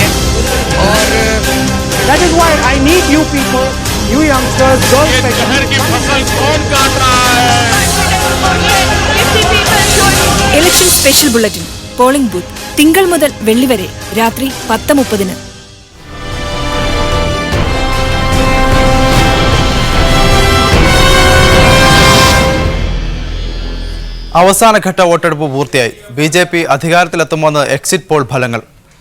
है और that is why I need you people, you youngsters, girls like शहर की फसल कौन काट रहा है? Election special bulletin polling booth തിങ്കൾ മുതൽ വെള്ളി വരെ രാത്രി 10:30. അവസാനഘട്ട വോട്ടെടുപ്പ് പൂർത്തിയായി. ബി.ജെ.പി. അധികാരത്തിലെത്തുമെന്ന് എക്സിറ്റ് പോൾ ഫലങ്ങൾ.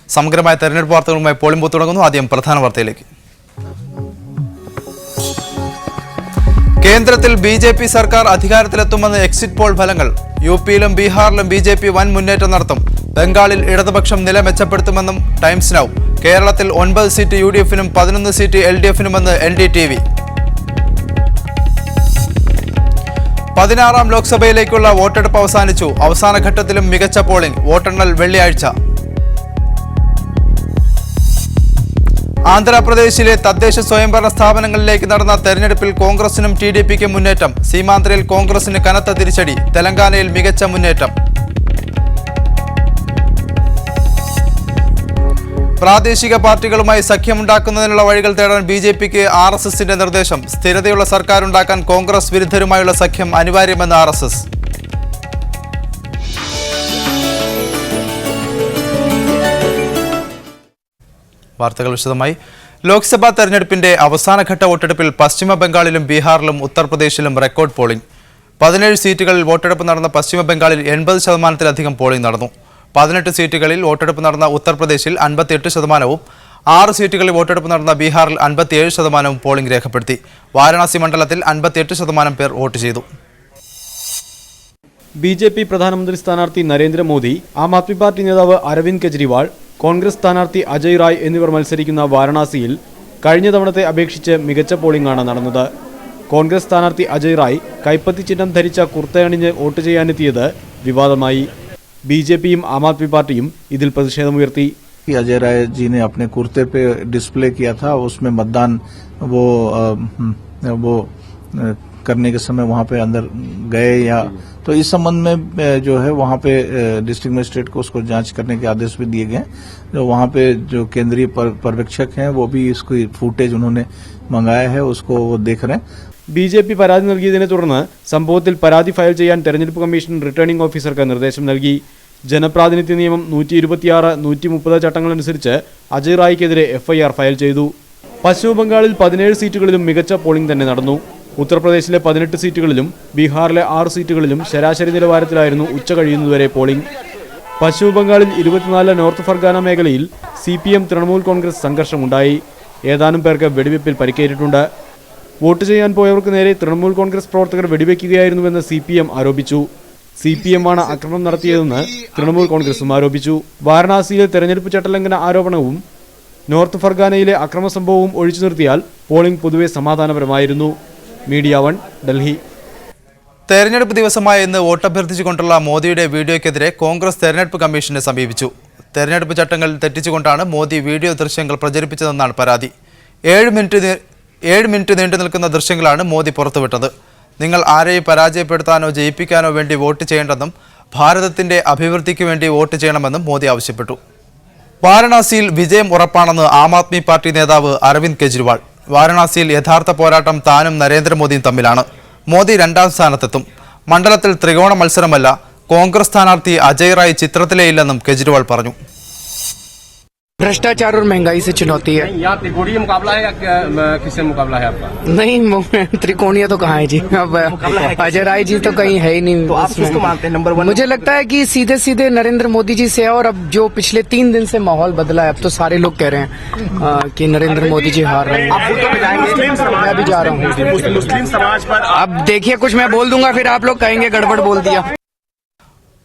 സമഗ്രമായ തെരഞ്ഞെടുപ്പ് വാർത്തകളുമായി പോളിംഗ് ബൂത്ത് തുടങ്ങുന്നു. ആദ്യം പ്രധാന വാർത്തയിലേക്ക്. കേന്ദ്രത്തിൽ ബി.ജെ.പി. സർക്കാർ അധികാരത്തിലെത്തുമെന്ന് എക്സിറ്റ് പോൾ ഫലങ്ങൾ. യു.പിയിലും ബീഹാറിലും ബി.ജെ.പി. വൻ മുന്നേറ്റം നടത്തും. ബംഗാളിൽ ഇടതുപക്ഷം നില മെച്ചപ്പെടുത്തുമെന്നും ടൈംസ് നൗ. കേരളത്തിൽ 9 സീറ്റ് യു.ഡി.എഫിനും 11 സീറ്റ് എൽ.ഡി.എഫിനുമെന്ന് എൻ.ഡി.ടി.വി. 16ാം ലോക്സഭയിലേക്കുള്ള വോട്ടെടുപ്പ് അവസാനിച്ചു. അവസാനഘട്ടത്തിലും മികച്ച പോളിംഗ്. വോട്ടെണ്ണൽ വെള്ളിയാഴ്ച. ആന്ധ്രാപ്രദേശിലെ തദ്ദേശ സ്വയംഭരണ സ്ഥാപനങ്ങളിലേക്ക് നടന്ന തെരഞ്ഞെടുപ്പിൽ കോൺഗ്രസിനും ടി.ഡി.പിക്കും മുന്നേറ്റം. സീമാന്ധ്രയിൽ കോൺഗ്രസിന് കനത്ത തിരിച്ചടി. തെലങ്കാനയിൽ മികച്ച മുന്നേറ്റം. പ്രാദേശിക പാർട്ടികളുമായി സഖ്യമുണ്ടാക്കുന്നതിനുള്ള വഴികൾ തേടാൻ ബി.ജെ.പിക്ക് ആർ.എസ്.എസിന്റെ നിർദ്ദേശം. സ്ഥിരതയുള്ള സർക്കാരുണ്ടാക്കാൻ കോൺഗ്രസ് വിരുദ്ധരുമായുള്ള സഖ്യം അനിവാര്യമെന്ന് ആർ.എസ്.എസ്. വാർത്തകൾ വിശദമായി. ലോക്സഭാ തെരഞ്ഞെടുപ്പിന്റെ അവസാനഘട്ട വോട്ടെടുപ്പിൽ പശ്ചിമ ബംഗാളിലും ബീഹാറിലും ഉത്തർപ്രദേശിലും റെക്കോർഡ് പോളിംഗ്. 17 സീറ്റുകളിൽ വോട്ടെടുപ്പ് നടന്ന പശ്ചിമ ബംഗാളിൽ 80% പോളിംഗ് നടന്നു. 18 സീറ്റുകളിൽ വോട്ടെടുപ്പ് നടന്ന ഉത്തർപ്രദേശിൽ 58%, 6 സീറ്റുകളിൽ വോട്ടെടുപ്പ് നടന്ന ബീഹാറിൽ 57% പോളിംഗ് രേഖപ്പെടുത്തി. വാരണാസി മണ്ഡലത്തിൽ 58% പേർ വോട്ട് ചെയ്തു. ബി.ജെ.പി. പ്രധാനമന്ത്രി സ്ഥാനാർത്ഥി നരേന്ദ്രമോദി, ആം ആദ്മി പാർട്ടി നേതാവ് അരവിന്ദ് കെജ്രിവാൾ, കോൺഗ്രസ് സ്ഥാനാർത്ഥി അജയ് റായ് എന്നിവർ മത്സരിക്കുന്ന വാരണാസിയിൽ കഴിഞ്ഞ തവണത്തെ അപേക്ഷിച്ച് മികച്ച പോളിംഗാണ് നടന്നത്. കോൺഗ്രസ് സ്ഥാനാർത്ഥി അജയ് റായ് കൈപ്പത്തി ചിഹ്നം ധരിച്ച കുർത്തയണിഞ്ഞ് വോട്ട് ചെയ്യാനെത്തിയത് വിവാദമായി. ബി.ജെ.പിയും ആം ആദ്മി പാർട്ടിയും ഇതിൽ പ്രതിഷേധമുയർത്തി. अजय राय जी ने अपने कुर्ते पे डिस्प्ले किया था, उसमें मतदान वो करने के समय वहां पे अंदर गए या तो इस संबंध में जो है वहां पे डिस्ट्रिक्ट मजिस्ट्रेट को उसको जांच करने के आदेश भी दिए गए. जो वहां पे जो केंद्रीय पर्यवेक्षक हैं वो भी इसकी फुटेज उन्होंने मंगाया है, उसको वो देख रहे हैं. ബി.ജെ.പി. പരാതി നൽകിയതിനെ തുടർന്ന് സംഭവത്തിൽ പരാതി ഫയൽ ചെയ്യാൻ തെരഞ്ഞെടുപ്പ് കമ്മീഷൻ റിട്ടേണിംഗ് ഓഫീസർക്ക് നിർദ്ദേശം നൽകി. ജനപ്രാതിനിധ്യ നിയമം 126, 130 ചട്ടങ്ങളനുസരിച്ച് അജയ് റായ്ക്കെതിരെ എഫ്ഐആർ ഫയൽ ചെയ്തു. പശ്ചിമബംഗാളിൽ 17 സീറ്റുകളിലും മികച്ച പോളിംഗ് തന്നെ നടന്നു. ഉത്തർപ്രദേശിലെ 18 സീറ്റുകളിലും ബീഹാറിലെ 6 സീറ്റുകളിലും ശരാശരി നിലവാരത്തിലായിരുന്നു ഉച്ച കഴിയുന്നതുവരെ പോളിംഗ്. പശ്ചിമബംഗാളിൽ 24 നോർത്ത് ഫർഗാന മേഖലയിൽ CPM തൃണമൂൽ കോൺഗ്രസ് സംഘർഷമുണ്ടായി. ഏതാനും പേർക്ക് വെടിവെപ്പിൽ പരിക്കേറ്റിട്ടുണ്ട്. വോട്ട് ചെയ്യാൻ പോയവർക്ക് നേരെ തൃണമൂൽ കോൺഗ്രസ് പ്രവർത്തകർ വെടിവെക്കുകയായിരുന്നുവെന്ന് CPM ആരോപിച്ചു. CPM ആണ് ആക്രമണം നടത്തിയതെന്ന് തൃണമൂൽ കോൺഗ്രസും ആരോപിച്ചു. വാരണാസിയിലെ തെരഞ്ഞെടുപ്പ് ചട്ടലംഘന ആരോപണവും നോർത്ത് ഫർഗാനയിലെ അക്രമ സംഭവവും ഒഴിച്ചു നിർത്തിയാൽ പോളിംഗ് പൊതുവെ സമാധാനപരമായിരുന്നു. മീഡിയ 1, ഡൽഹി. തെരഞ്ഞെടുപ്പ് ദിവസമായ ഇന്ന് വോട്ടഭ്യർത്ഥിച്ചുകൊണ്ടുള്ള മോദിയുടെ വീഡിയോയ്ക്കെതിരെ കോൺഗ്രസ് തെരഞ്ഞെടുപ്പ് കമ്മീഷനെ സമീപിച്ചു. തെരഞ്ഞെടുപ്പ് ചട്ടങ്ങൾ തെറ്റിച്ചുകൊണ്ടാണ് മോദി വീഡിയോ ദൃശ്യങ്ങൾ പ്രചരിപ്പിച്ചതെന്നാണ് പരാതി. 7 മിനിറ്റ് നീണ്ടു നിൽക്കുന്ന ദൃശ്യങ്ങളാണ് മോദി പുറത്തുവിട്ടത്. നിങ്ങൾ ആരെയും പരാജയപ്പെടുത്താനോ ജയിപ്പിക്കാനോ വേണ്ടി വോട്ട് ചെയ്യേണ്ടെന്നും ഭാരതത്തിന്റെ അഭിവൃദ്ധിക്ക് വേണ്ടി വോട്ട് ചെയ്യണമെന്നും മോദി ആവശ്യപ്പെട്ടു. വാരണാസിയിൽ വിജയം ഉറപ്പാണെന്ന് ആം ആദ്മി പാർട്ടി നേതാവ് അരവിന്ദ് കെജ്രിവാൾ. വാരണാസിയിൽ യഥാർത്ഥ പോരാട്ടം താനും നരേന്ദ്രമോദിയും തമ്മിലാണ്. മോദി 2ാം സ്ഥാനത്തെത്തും. മണ്ഡലത്തിൽ ത്രികോണ മത്സരമല്ല. കോൺഗ്രസ് സ്ഥാനാർത്ഥി അജയ് റായ് ചിത്രത്തിലേ ഇല്ലെന്നും കെജ്രിവാൾ പറഞ്ഞു. भ्रष्टाचार और महंगाई से चुनौती है. यहाँ त्रिकोणीय मुकाबला है या किससे मुकाबला है आपका? नहीं, त्रिकोणीय तो कहाँ है जी. अब अजय राय जी तो कहीं है ही नहीं. तो आप किसको मानते हैं नंबर 1? मुझे लगता है कि सीधे सीधे नरेंद्र मोदी जी से है. और अब जो पिछले 3 दिन से माहौल बदला है, अब तो सारे लोग कह रहे हैं कि नरेंद्र मोदी जी हार रहे हैं. मैं भी जा रहा हूँ. मुस्लिम समाज पर अब देखिए, कुछ मैं बोल दूंगा फिर आप लोग कहेंगे गड़बड़ बोल दिया.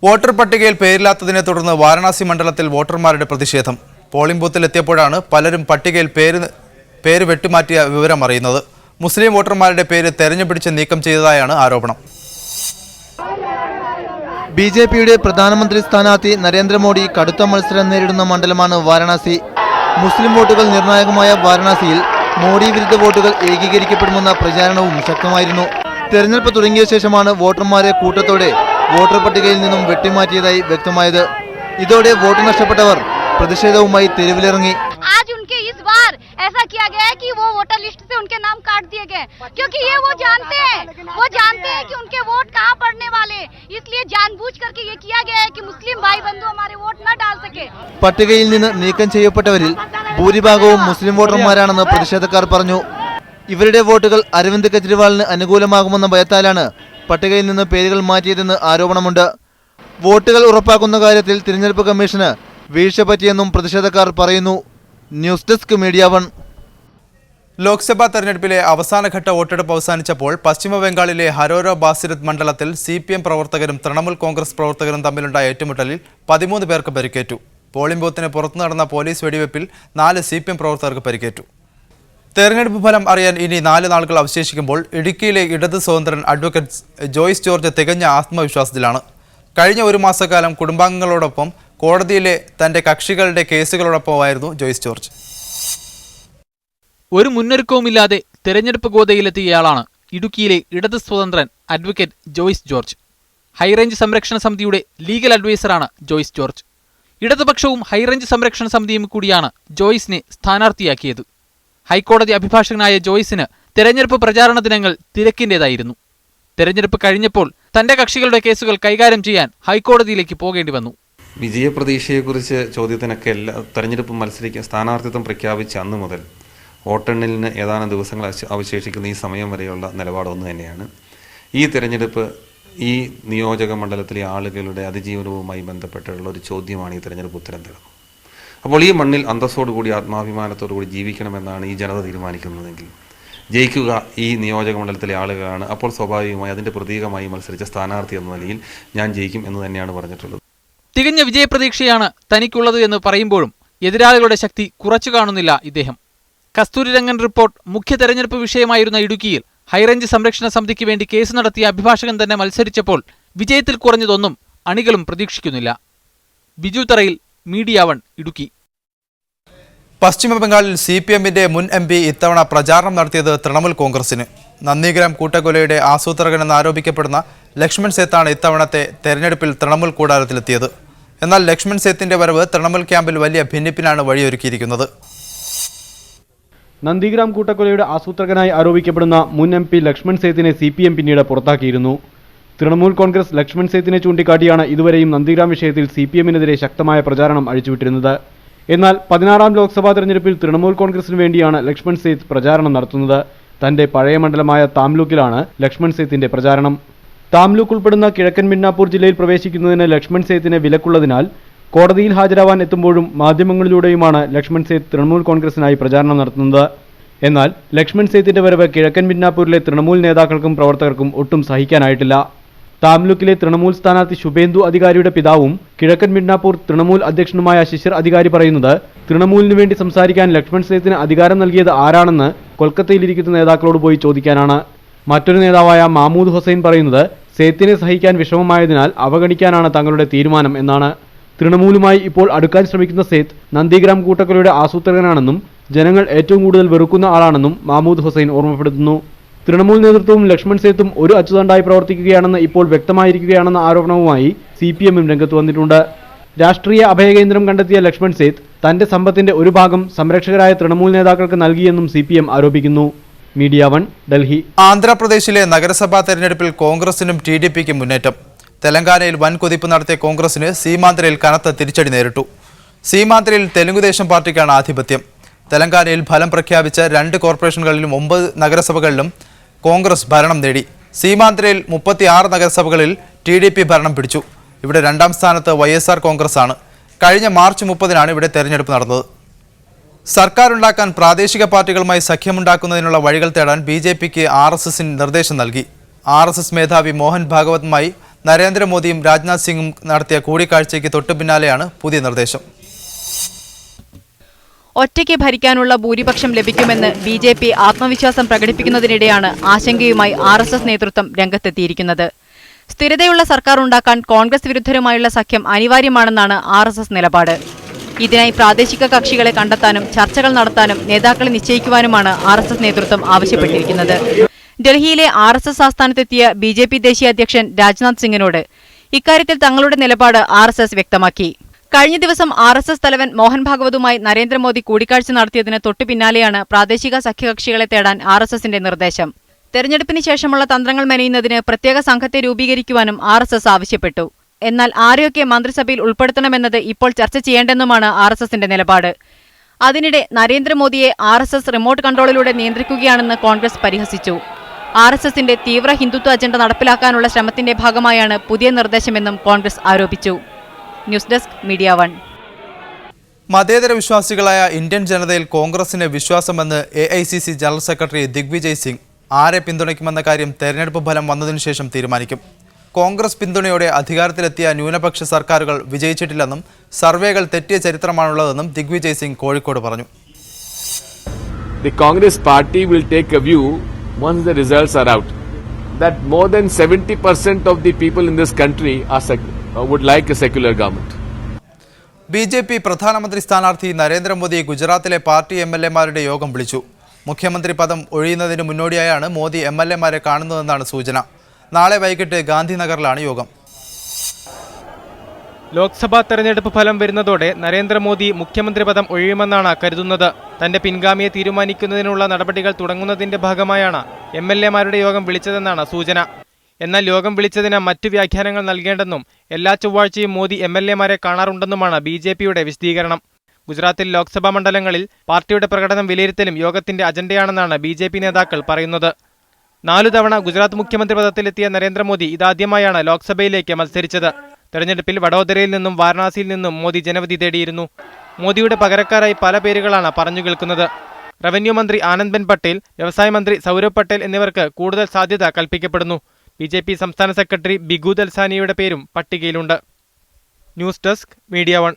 വോട്ടർ പട്ടികയിൽ പേരില്ലാത്തതിനെ തുടർന്ന് വാരണാസി മണ്ഡലത്തിൽ വോട്ടർമാരുടെ പ്രതിഷേധം. പോളിംഗ് ബൂത്തിലെത്തിയപ്പോഴാണ് പലരും പട്ടികയിൽ പേര് വെട്ടിമാറ്റിയ വിവരം അറിയുന്നത്. മുസ്ലിം വോട്ടർമാരുടെ പേര് തെരഞ്ഞുപിടിച്ച് നീക്കം ചെയ്തതായാണ് ആരോപണം. ബി.ജെ.പിയുടെ പ്രധാനമന്ത്രി സ്ഥാനാർത്ഥി നരേന്ദ്രമോദി കടുത്ത മത്സരം നേരിടുന്ന മണ്ഡലമാണ് വാരണാസി. മുസ്ലിം വോട്ടുകൾ നിർണായകമായ വാരണാസിയിൽ മോഡി വിരുദ്ധ വോട്ടുകൾ ഏകീകരിക്കപ്പെടുമെന്ന പ്രചാരണവും ശക്തമായിരുന്നു. തെരഞ്ഞെടുപ്പ് തുടങ്ങിയ ശേഷമാണ് വോട്ടർമാരെ കൂട്ടത്തോടെ വോട്ടർ പട്ടികയിൽ നിന്നും വെട്ടിമാറ്റിയതായി വ്യക്തമായത്. ഇതോടെ വോട്ട് നഷ്ടപ്പെട്ടവർ പ്രതിഷേധവുമായി തെരുവിലിറങ്ങി. आज उनके इस बार ऐसा किया गया है कि वो वोटर लिस्ट से उनके नाम काट दिए गए, क्योंकि ये वो जानते हैं कि उनके वोट कहाँ पड़ने वाले, इसलिए जानबूझ करके ये किया गया है कि मुस्लिम भाई बंधु हमारे वोट न डाल सके. പട്ടികയിൽ നിന്ന് നീക്കം ചെയ്യപ്പെട്ടവരിൽ ഭൂരിഭാഗവും മുസ്ലിം വോട്ടർമാരാണെന്ന് പ്രതിഷേധക്കാർ പറഞ്ഞു. ഇവരുടെ വോട്ടുകൾ അരവിന്ദ് കെജ്രിവാളിന് അനുകൂലമാകുമെന്ന ഭയത്താലാണ് പട്ടികയിൽ നിന്ന് പേരുകൾ മാറ്റിയതെന്ന് ആരോപണമുണ്ട്. വോട്ടുകൾ ഉറപ്പാക്കുന്ന കാര്യത്തിൽ തിരഞ്ഞെടുപ്പ് കമ്മീഷന് വീഴ്ച പറ്റിയെന്നും പ്രതിഷേധക്കാർ പറയുന്നു. News desk media 1. ലോക്സഭാ തെരഞ്ഞെടുപ്പിലെ അവസാനഘട്ട വോട്ടെടുപ്പ് അവസാനിച്ചപ്പോൾ പശ്ചിമബംഗാളിലെ ഹരോര ബാസിരത് മണ്ഡലത്തിൽ CPM പ്രവർത്തകരും തൃണമൂൽ കോൺഗ്രസ് പ്രവർത്തകരും തമ്മിലുണ്ടായ ഏറ്റുമുട്ടലിൽ 13 പേർക്ക് പരിക്കേറ്റു. പോളിംഗ് ബൂത്തിന് പുറത്തു നടന്ന പോലീസ് വെടിവെപ്പിൽ 4 CPM പ്രവർത്തകർക്ക് പരിക്കേറ്റു. തെരഞ്ഞെടുപ്പ് ഫലം അറിയാൻ ഇനി 4 നാളുകൾ അവശേഷിക്കുമ്പോൾ ഇടുക്കിയിലെ ഇടത് സ്വതന്ത്രൻ അഡ്വക്കേറ്റ് ജോയ്സ് ജോർജ് തികഞ്ഞ ആത്മവിശ്വാസത്തിലാണ്. കഴിഞ്ഞ ഒരു മാസക്കാലം കുടുംബാംഗങ്ങളോടൊപ്പം കോടതിയിലെ തന്റെ കക്ഷികളുടെ കേസുകളോടൊപ്പമായിരുന്നു ജോയ്സ് ജോർജ്. ഒരു മുന്നൊരുക്കവുമില്ലാതെ തെരഞ്ഞെടുപ്പ് ഗോതയിലെത്തിയയാളാണ് ഇടുക്കിയിലെ ഇടത് സ്വതന്ത്രൻ അഡ്വക്കേറ്റ് ജോയ്സ് ജോർജ്. ഹൈറേഞ്ച് സംരക്ഷണ സമിതിയുടെ ലീഗൽ അഡ്വൈസറാണ് ജോയ്സ് ജോർജ്. ഇടതുപക്ഷവും ഹൈറേഞ്ച് സംരക്ഷണ സമിതിയും കൂടിയാണ് ജോയ്സിനെ സ്ഥാനാർത്ഥിയാക്കിയത്. ഹൈക്കോടതി അഭിഭാഷകനായ ജോയ്സിന് തെരഞ്ഞെടുപ്പ് പ്രചാരണ ദിനങ്ങൾ തിരക്കിന്റേതായിരുന്നു. തെരഞ്ഞെടുപ്പ് കഴിഞ്ഞപ്പോൾ തന്റെ കക്ഷികളുടെ കേസുകൾ കൈകാര്യം ചെയ്യാൻ ഹൈക്കോടതിയിലേക്ക് പോകേണ്ടി വന്നു. വിജയപ്രതീക്ഷയെക്കുറിച്ച് ചോദ്യത്തിനൊക്കെ തെരഞ്ഞെടുപ്പ് സ്ഥാനാർത്ഥിത്വം പ്രഖ്യാപിച്ച അന്ന് മുതൽ വോട്ടെണ്ണലിന് ഏതാനും ദിവസങ്ങൾ അവശേഷിക്കുന്ന ഈ സമയം വരെയുള്ള നിലപാട് ഒന്ന് തന്നെയാണ്. ഈ തെരഞ്ഞെടുപ്പ് ഈ നിയോജക മണ്ഡലത്തിലെ ആളുകളുടെ അതിജീവനവുമായി ബന്ധപ്പെട്ടുള്ള ഒരു ചോദ്യമാണ് ഈ തെരഞ്ഞെടുപ്പ് ഉത്തരം തരുന്നത്. അപ്പോൾ ഈ മണ്ണിൽ അന്തസ്സോടുകൂടി ആത്മാഭിമാനത്തോടുകൂടി ജീവിക്കണമെന്നാണ് ഈ ജനത തീരുമാനിക്കുന്നതെങ്കിൽ ജയിക്കുക ഈ നിയോജക മണ്ഡലത്തിലെ ആളുകളാണ്. അപ്പോൾ സ്വാഭാവികമായി അതിൻ്റെ പ്രതീകമായി മത്സരിച്ച സ്ഥാനാർത്ഥി എന്ന നിലയിൽ ഞാൻ ജയിക്കും എന്ന് തന്നെയാണ് പറഞ്ഞിട്ടുള്ളത്. തികഞ്ഞ വിജയപ്രതീക്ഷയാണ് തനിക്കുള്ളത് എന്ന് പറയുമ്പോഴും എതിരാളികളുടെ ശക്തി കുറച്ചു കാണുന്നില്ല ഇദ്ദേഹം. കസ്തൂരിരംഗൻ റിപ്പോർട്ട് മുഖ്യ തെരഞ്ഞെടുപ്പ് വിഷയമായിരുന്ന ഇടുക്കിയിൽ ഹൈറേഞ്ച് സംരക്ഷണ സമിതിക്ക് വേണ്ടി കേസ് നടത്തിയ അഭിഭാഷകൻ തന്നെ മത്സരിച്ചപ്പോൾ വിജയത്തിൽ കുറഞ്ഞതൊന്നും അണികളും പ്രതീക്ഷിക്കുന്നില്ല. ബിജു തറയിൽ, മീഡിയ 1, ഇടുക്കി. പശ്ചിമബംഗാളിൽ CPMന്റെ മുൻ MP ഇത്തവണ പ്രചാരണം നടത്തിയത് തൃണമൂൽ കോൺഗ്രസിന്. നന്ദിഗ്രാം കൂട്ടക്കൊലയുടെ ആസൂത്രകനെന്ന് ആരോപിക്കപ്പെടുന്ന ലക്ഷ്മൺ സേത്താണ് ഇത്തവണത്തെ തെരഞ്ഞെടുപ്പിൽ തൃണമൂൽ കൂടാരത്തിലെത്തിയത്. എന്നാൽ ലക്ഷ്മൺ സേത്തിന്റെ വരവ് തൃണമൂൽ ക്യാമ്പിൽ വലിയ ഭിന്നിപ്പിനാണ് വഴിയൊരുക്കിയിരിക്കുന്നത്. നന്ദിഗ്രാം കൂട്ടക്കൊലയുടെ ആസൂത്രകനായി ആരോപിക്കപ്പെടുന്ന മുൻ MP ലക്ഷ്മൺ സേത്തിനെ CPM പിന്നീട് പുറത്താക്കിയിരുന്നു. തൃണമൂൽ കോൺഗ്രസ് ലക്ഷ്മൺ സേത്തിനെ ചൂണ്ടിക്കാട്ടിയാണ് ഇതുവരെയും നന്ദിഗ്രാം വിഷയത്തിൽ CPMനെതിരെ ശക്തമായ പ്രചാരണം അഴിച്ചുവിട്ടിരുന്നത്. എന്നാൽ 16ാം ലോക്സഭാ തെരഞ്ഞെടുപ്പിൽ തൃണമൂൽ കോൺഗ്രസിന് വേണ്ടിയാണ് ലക്ഷ്മൺ സേത്ത് പ്രചാരണം നടത്തുന്നത്. തന്റെ പഴയ മണ്ഡലമായ താംലൂക്കിലാണ് ലക്ഷ്മൺ സേത്തിന്റെ പ്രചാരണം. താംലൂക്ക് ഉൾപ്പെടുന്ന കിഴക്കൻ മിഡ്നാപൂർ ജില്ലയിൽ പ്രവേശിക്കുന്നതിന് ലക്ഷ്മൺ സേത്തിന് വിലക്കുള്ളതിനാൽ കോടതിയിൽ ഹാജരാവാൻ എത്തുമ്പോഴും മാധ്യമങ്ങളിലൂടെയുമാണ് ലക്ഷ്മൺ സേത്ത് തൃണമൂൽ കോൺഗ്രസിനായി പ്രചാരണം നടത്തുന്നത്. എന്നാൽ ലക്ഷ്മൺ സേത്തിന്റെ വരവ് കിഴക്കൻ മിഡ്നാപൂരിലെ തൃണമൂൽ നേതാക്കൾക്കും പ്രവർത്തകർക്കും ഒട്ടും സഹിക്കാനായിട്ടില്ല. താംലൂക്കിലെ തൃണമൂൽ സ്ഥാനാർത്ഥി ശുഭേന്ദു അധികാരിയുടെ പിതാവും കിഴക്കൻ മിഡ്നാപൂർ തൃണമൂൽ അധ്യക്ഷനുമായ ശിശിർ അധികാരി പറയുന്നത് തൃണമൂലിന് വേണ്ടി സംസാരിക്കാൻ ലക്ഷ്മൺ സേത്തിന് അധികാരം നൽകിയത് ആരാണെന്ന് കൊൽക്കത്തയിലിരിക്കുന്ന നേതാക്കളോട് പോയി ചോദിക്കാനാണ്. മറ്റൊരു നേതാവായ മാമൂദ് ഹുസൈൻ പറയുന്നത് സേത്തിനെ സഹിക്കാൻ വിഷമമായതിനാൽ അവഗണിക്കാനാണ് തങ്ങളുടെ തീരുമാനം എന്നാണ്. തൃണമൂലുമായി ഇപ്പോൾ അടുക്കാൻ ശ്രമിക്കുന്ന സേത്ത് നന്ദിഗ്രാം കൂട്ടക്കൊലയുടെ ആസൂത്രകനാണെന്നും ജനങ്ങൾ ഏറ്റവും കൂടുതൽ വെറുക്കുന്ന ആളാണെന്നും മാമൂദ് ഹുസൈൻ ഓർമ്മപ്പെടുത്തുന്നു. തൃണമൂൽ നേതൃത്വവും ലക്ഷ്മൺ സേത്തും ഒരു അച്ചുതണ്ടായി പ്രവർത്തിക്കുകയാണെന്ന് ഇപ്പോൾ വ്യക്തമായിരിക്കുകയാണെന്ന ആരോപണവുമായി CPMും രംഗത്ത് വന്നിട്ടുണ്ട്. രാഷ്ട്രീയ അഭയകേന്ദ്രം കണ്ടെത്തിയ ലക്ഷ്മൺ സേത്ത് തന്റെ സമ്പത്തിന്റെ ഒരു ഭാഗം സംരക്ഷകരായ തൃണമൂൽ നേതാക്കൾക്ക് നൽകിയെന്നും CPM ആരോപിക്കുന്നു. മീഡിയ 1, ഡൽഹി. ആന്ധ്രാപ്രദേശിലെ നഗരസഭാ തെരഞ്ഞെടുപ്പിൽ കോൺഗ്രസിനും TDPക്കും മുന്നേറ്റം. തെലങ്കാനയിൽ വൻ കുതിപ്പ് നടത്തിയ കോൺഗ്രസിന് സീമാന്ധ്രയിൽ കനത്ത തിരിച്ചടി നേരിട്ടു. സീമാന്ധ്രയിൽ തെലുങ്കുദേശം പാർട്ടിക്കാണ് ആധിപത്യം. തെലങ്കാനയിൽ ഫലം പ്രഖ്യാപിച്ച 2 കോർപ്പറേഷനുകളിലും 9 നഗരസഭകളിലും കോൺഗ്രസ് ഭരണം നേടി. സീമാന്ധ്രയിൽ 36 നഗരസഭകളിൽ TDP ഭരണം പിടിച്ചു. ഇവിടെ 2ാം സ്ഥാനത്ത് YSR കോൺഗ്രസ് ആണ്. കഴിഞ്ഞ മാർച്ച് 30-നാണ് ഇവിടെ തെരഞ്ഞെടുപ്പ് നടന്നത്. സർക്കാരുണ്ടാക്കാൻ പ്രാദേശിക പാർട്ടികളുമായി സഖ്യമുണ്ടാക്കുന്നതിനുള്ള വഴികൾ തേടാൻ BJPക്ക് RSSന് നിർദ്ദേശം നൽകി. RSS മേധാവി മോഹൻ ഭാഗവതുമായി നരേന്ദ്രമോദിയും രാജ്നാഥ് സിംഗും നടത്തിയ കൂടിക്കാഴ്ചയ്ക്ക് തൊട്ടു പിന്നാലെയാണ് പുതിയ നിർദ്ദേശം. ഒറ്റയ്ക്ക് ഭരിക്കാനുള്ള ഭൂരിപക്ഷം ലഭിക്കുമെന്ന് BJP ആത്മവിശ്വാസം പ്രകടിപ്പിക്കുന്നതിനിടെയാണ് ആശങ്കയുമായി RSS നേതൃത്വം രംഗത്തെത്തിയിരിക്കുന്നത്. സ്ഥിരതയുള്ള സർക്കാർ ഉണ്ടാക്കാൻ കോൺഗ്രസ് വിരുദ്ധരുമായുള്ള സഖ്യം അനിവാര്യമാണെന്നാണ് RSS നിലപാട്. ഇതിനായി പ്രാദേശിക കക്ഷികളെ കണ്ടെത്താനും ചർച്ചകൾ നടത്താനും നേതാക്കളെ നിശ്ചയിക്കുവാനുമാണ് RSS നേതൃത്വം ആവശ്യപ്പെട്ടിരിക്കുന്നത്. ഡൽഹിയിലെ RSS ആസ്ഥാനത്തെത്തിയ BJP ദേശീയ അധ്യക്ഷൻ രാജ്നാഥ് സിംഗിനോട് ഇക്കാര്യത്തിൽ തങ്ങളുടെ നിലപാട് RSS വ്യക്തമാക്കി. കഴിഞ്ഞ ദിവസം RSS തലവൻ മോഹൻ ഭാഗവതുമായി നരേന്ദ്രമോദി കൂടിക്കാഴ്ച നടത്തിയതിന് തൊട്ടു പിന്നാലെയാണ് പ്രാദേശിക സഖ്യകക്ഷികളെ തേടാൻ RSSന്റെ നിർദ്ദേശം. തെരഞ്ഞെടുപ്പിന് ശേഷമുള്ള തന്ത്രങ്ങൾ മെനയുന്നതിന് പ്രത്യേക സംഘത്തെ രൂപീകരിക്കുവാനും RSS ആവശ്യപ്പെട്ടു. എന്നാൽ ആരെയൊക്കെ മന്ത്രിസഭയിൽ ഉൾപ്പെടുത്തണമെന്നത് ഇപ്പോൾ ചർച്ച ചെയ്യേണ്ടെന്നുമാണ് RSSന്റെ നിലപാട്. അതിനിടെ നരേന്ദ്രമോദിയെ RSS റിമോട്ട് കൺട്രോളിലൂടെ നിയന്ത്രിക്കുകയാണെന്ന് കോൺഗ്രസ് പരിഹസിച്ചു. RSSന്റെ തീവ്ര ഹിന്ദുത്വ അജണ്ട നടപ്പിലാക്കാനുള്ള ശ്രമത്തിന്റെ ഭാഗമായാണ് പുതിയ നിർദ്ദേശമെന്നും കോൺഗ്രസ് ആരോപിച്ചു. News desk media 1. മതേതര വിശ്വാസികളായ ഇന്ത്യൻ ജനതയിൽ കോൺഗ്രസിന് വിശ്വാസമെന്ന് AICC general secretary Digvijay Singh. ആരെ പിന്തുണയ്ക്കുമെന്ന കാര്യം തെരഞ്ഞെടുപ്പ് ഫലം വന്നതിനു ശേഷം തീരുമാനിക്കും. കോൺഗ്രസ് പിന്തുണയോടെ അധികാരത്തിലെത്തിയ ന്യൂനപക്ഷ സർക്കാരുകൾ വിജയിച്ചിട്ടില്ലെന്നും സർവേകൾ തെറ്റിയ ചരിത്രമാണുള്ളതെന്നും ദിഗ്വിജയ് സിംഗ് കോഴിക്കോട് പറഞ്ഞു. The Congress party will take a view once the results are out that more than 70% of the people in this country would like a secular government. BJP പ്രധാനമന്ത്രി സ്ഥാനാർത്ഥി നരേന്ദ്രമോദി ഗുജറാത്തിലെ പാർട്ടി MLA-മാരുടെ യോഗം വിളിച്ചു. മുഖ്യമന്ത്രി പദം ഒഴിയുന്നതിന് മുന്നോടിയായാണ് മോദി MLA-മാരെ കാണുന്നതെന്നാണ് സൂചന. നാളെ വൈകിട്ട് ഗാന്ധിനഗറിലാണ് യോഗം. ലോക്സഭാ തെരഞ്ഞെടുപ്പ് ഫലം വരുന്നതോടെ നരേന്ദ്രമോദി മുഖ്യമന്ത്രി പദം ഒഴിയുമെന്നാണ് കരുതുന്നത്. തന്റെ പിൻഗാമിയെ തീരുമാനിക്കുന്നതിനുള്ള നടപടികൾ തുടങ്ങുന്നതിന്റെ ഭാഗമായാണ് MLA-മാരുടെ യോഗം വിളിച്ചതെന്നാണ് സൂചന. എന്നാൽ യോഗം വിളിച്ചതിന് മറ്റു വ്യാഖ്യാനങ്ങൾ നൽകേണ്ടെന്നും എല്ലാ ചൊവ്വാഴ്ചയും മോദി MLA-മാരെ കാണാറുണ്ടെന്നുമാണ് BJPയുടെ വിശദീകരണം. ഗുജറാത്തിൽ ലോക്സഭാ മണ്ഡലങ്ങളിൽ പാർട്ടിയുടെ പ്രകടനം വിലയിരുത്തലും യോഗത്തിന്റെ അജണ്ടയാണെന്നാണ് BJP നേതാക്കൾ പറയുന്നത്. 4 തവണ ഗുജറാത്ത് മുഖ്യമന്ത്രി പദത്തിലെത്തിയ നരേന്ദ്രമോദി ഇതാദ്യമായാണ് ലോക്സഭയിലേക്ക് മത്സരിച്ചത്. തെരഞ്ഞെടുപ്പിൽ വഡോദരയിൽ നിന്നും വാരണാസിയിൽ നിന്നും മോദി ജനവിധി തേടിയിരുന്നു. മോദിയുടെ പകരക്കാരായി പല പേരുകളാണ് പറഞ്ഞു കേൾക്കുന്നത്. റവന്യൂ മന്ത്രി ആനന്ദ്ബെൻ പട്ടേൽ, വ്യവസായ മന്ത്രി സൗരഭ് പട്ടേൽ എന്നിവർക്ക് കൂടുതൽ സാധ്യത കൽപ്പിക്കപ്പെടുന്നു. BJP സംസ്ഥാന സെക്രട്ടറി ബിഗു ദൽസാനിയുടെ പേരും പട്ടികയിലുണ്ട്. News desk media 1.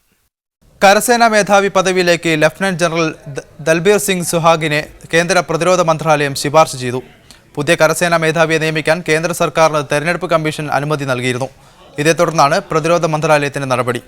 കരസേനാ മേധാവി പദവിയിലേക്ക് ലഫ്റ്റനന്റ് ജനറൽ ദൽബീർ സിംഗ് സുഹാഗിനെ കേന്ദ്ര പ്രതിരോധ മന്ത്രാലയം ശുപാർശ ചെയ്തു. പുതിയ കരസേനാ മേധാവിയെ നിയമിക്കാൻ കേന്ദ്ര സർക്കാരിന് തെരഞ്ഞെടുപ്പ് കമ്മീഷൻ അനുമതി നൽകിയിരുന്നു. ഇതേ തുടർന്നാണ് പ്രതിരോധ മന്ത്രാലയത്തിന്റെ നടപടി.